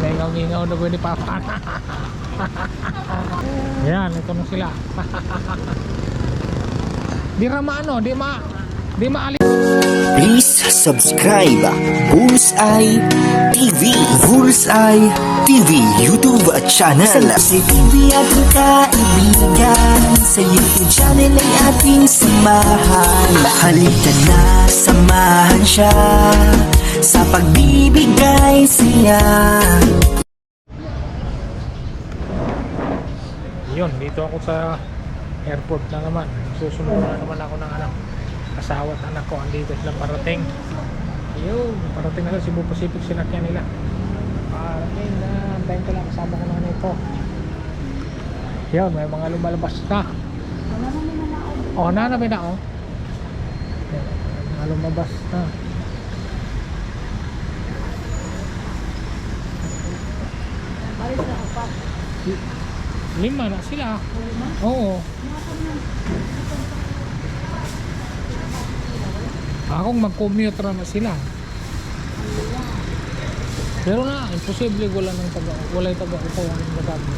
Ingaw-ingaw na ba ni Papa? Yan, ito na sila. Di ramano, di maalis. Please subscribe Bullseye TV, Bullseye TV YouTube channel. Sa TV at ang kaibigan, sa YouTube channel ay ating samahan. Halika na, samahan siya sa pagbibigay siya. Yun, dito ako sa airport na naman. Susunod na naman ako ng anak. Asawa at anak ko, andito sila parating. Yun, parating na sa Cebu Pacific, sinakyan nila. Parating na, antayin ko lang, kasama ko na nito. Yun, may mga lumalabas na. Oh, nanamay na oh. Yan, mga lumabas na. Lima na sila. Oo. Akong mag-commute na sila. Pero na, imposible wala yung taga ito ang magabi.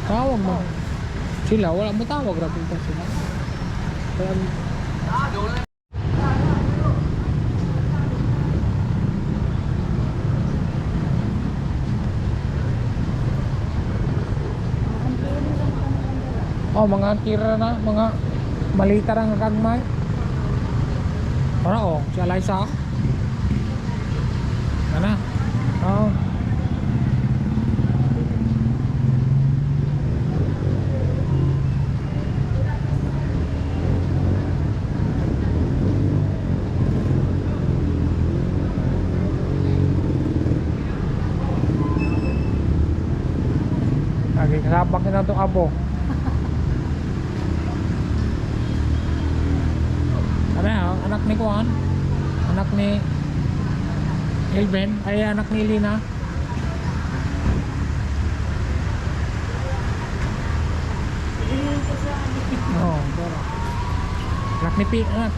Tawag mo. Sila, wala mo tawag rapid sila. Kaya oh, mga tira na, mga malita lang kagmay. Para oh, si Alaysa. Ano? Oh. Lagi kasabak na itong abo. Anak ni Kuan, anak ni Elben, ay anak ni Lina. Oh, pero anak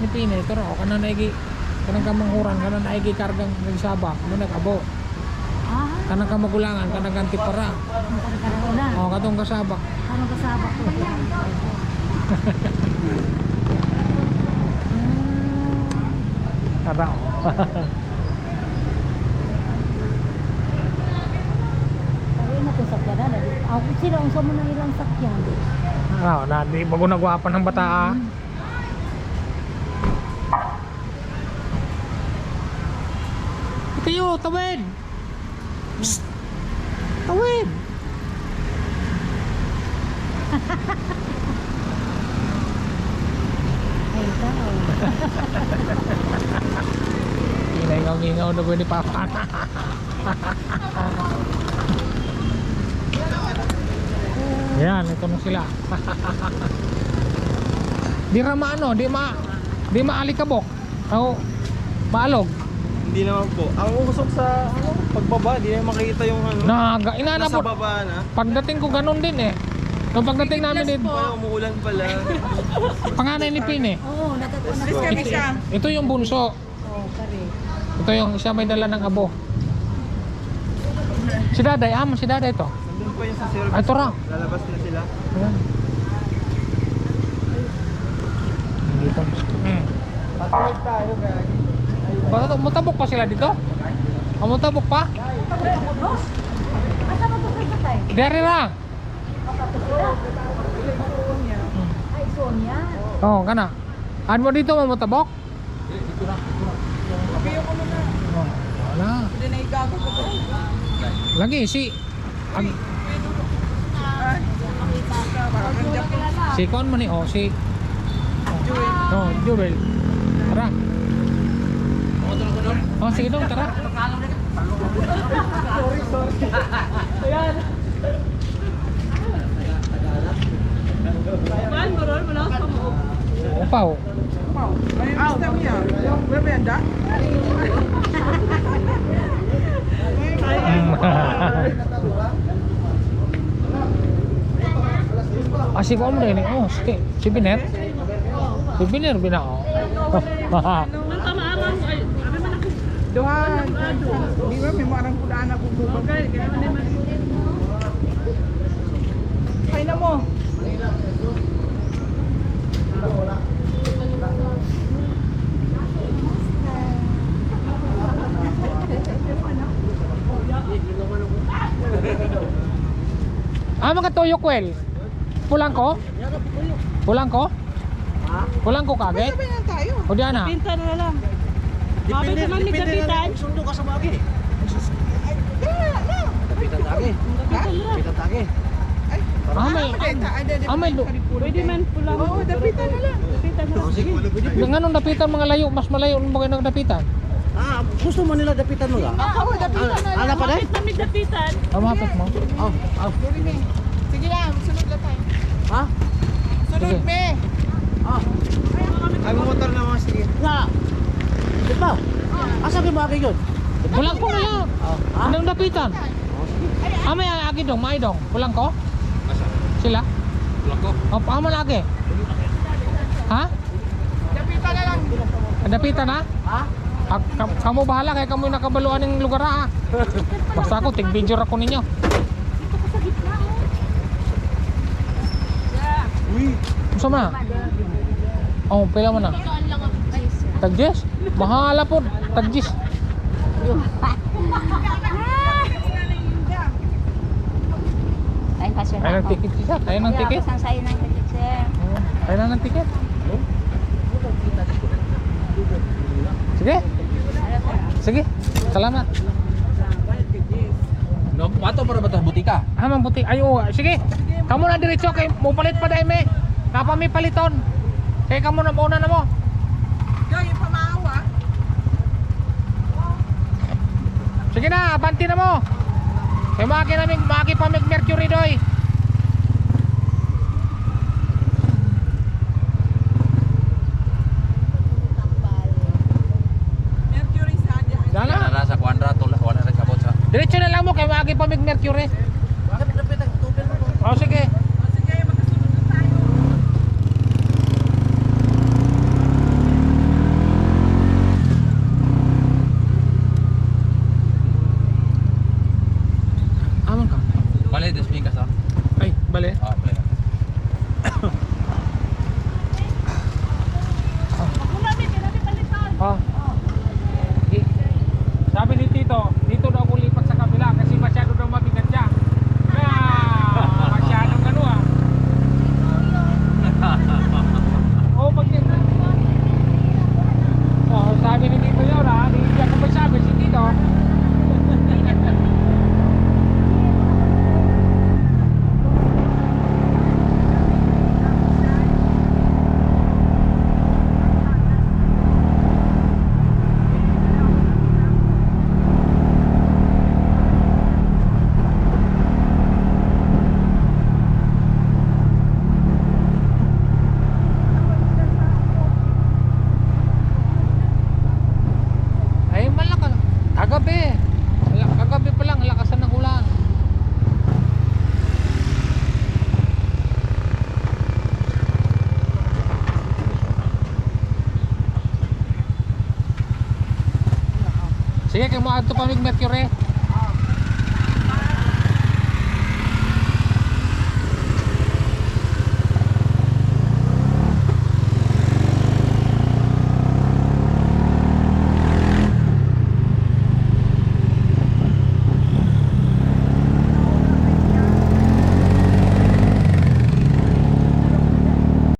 ni Pine, pero kana naigi kanang kamanghuran, kana naigi kargang nagsaba, mo nagabo. Kanang kamagulangan, kanang ganti para. Oh, katong kasabak. Kanang kasabak ko. Tara. Ay na ko sakyan na. Ako sila unsa mo nang ilang sakyan. Ah, na di bago nagwapan ng bata. Kayo, tawid. Psst. Tawid. Ay ka. Ingaw-ingaw na ba ni Papa? Yan, ito na sila. Di ramano, di maalikabok. O, maalog. Hindi naman po. Ang usok sa pagbaba, di na makita yung Inanapot. nasa baba na. Pagdating ko ganun din eh. Nung pagdating namin dito, Umuulan pala. panganay ni Pine. Oo, nakatunan siya. Ito yung bunso. Oo, kare. Ito yung isa may dala ng abo. Si Daday, si Daday ito. Nandun pa yung sa service. Ito ra. Lalabas na sila. Ayan. Dito. Patawag tayo guys. Mutabok pa sila dito? Mutabok pa? Asa mo to sa tay? Dari ra. Ay, Sonia. Oh, kana. Ano mo dito mamutabok? Oh, wala. Lagi si si kon man ni si oh, Jubel. Tara. Oh, sige dong, tara. Ayan. Upaw. Asik mo rin. Oh, sige. Si Biner. Si Biner binao. Duhan. Di ba may marang kudaan ako bubag. Kaya na mo. Mga tuyok wel. Pulang ko? Pulang ko? Pulang ko kagad? Sabi na tayo. O di ana? Pinta na lang. Depende lang sundo ka sa bagi. Dapitan tagi. Dapitan tagi. May Pwede man pulang. Oo, dapitan na lang. Dapitan na lang. Sige. Nganong dapitan mga layo, mas malayo mo kayo nagdapitan. Gusto mo nila dapitan mo ga? Oo, dapitan na lang. Ana pa dai? Kami dapitan. Mapit mo. Dili me. Sige lang, sunod lang tayo. Ha? Sunod Sige. me. Ay motor na mga sige. Nga. Di ba? Asa ka bagi yun? Pulang ko na lang. Ha? Anong dapitan? May agi dong, may dong. Pulang ko? Sila? Pulang ko. Ama lagi. Ha? Dapitan na lang. Dapitan na? Ha? Kamu bahala kaya kamu yung nakabaluan ng lugar ha. Basta ako, tig-video ako ninyo. Uy. Gusto mo na? Oh, pila mo na? Tag-10? Bahala po, tag-10. Ay, kasya Kaya ng ticket siya, kaya ng ticket. Saan sa'yo ng ticket, sir? Kaya na ng ticket. Sige. Sige. Salamat. No, pato para ba butika? Mang buti. Ayo, sige. Kamu na diretso kay mo palit pa dai me. Napa mi paliton. Kay kamu na mauna na mo. Joy, yung pamahawa. Sige na, abanti na mo. Kay maki pa mig Mercury doy. Mercury sa adya. Dala. Nasa kwadra to wala ra kabot sa. Diretso na lang mo kay maki pa mig Mercury. Bakit dapitan tubel mo? Oh, sige. Sige, magkasunod na tayo. Aman ka. Bale des pikas ha. Ay, bale. Bale. Ah. Sabi ni Tito, dito daw ako lipat sa kabila kasi masyado daw mabigat siya. Masyadong ano ah. Oh, sabi ni Tito yun ah. Hindi ako ba sabi si Tito. Ay, malakas. Kagabi. Kagabi pa lang, lakasan ng ulan. Sige, kaya mo ato pa mig Mercury.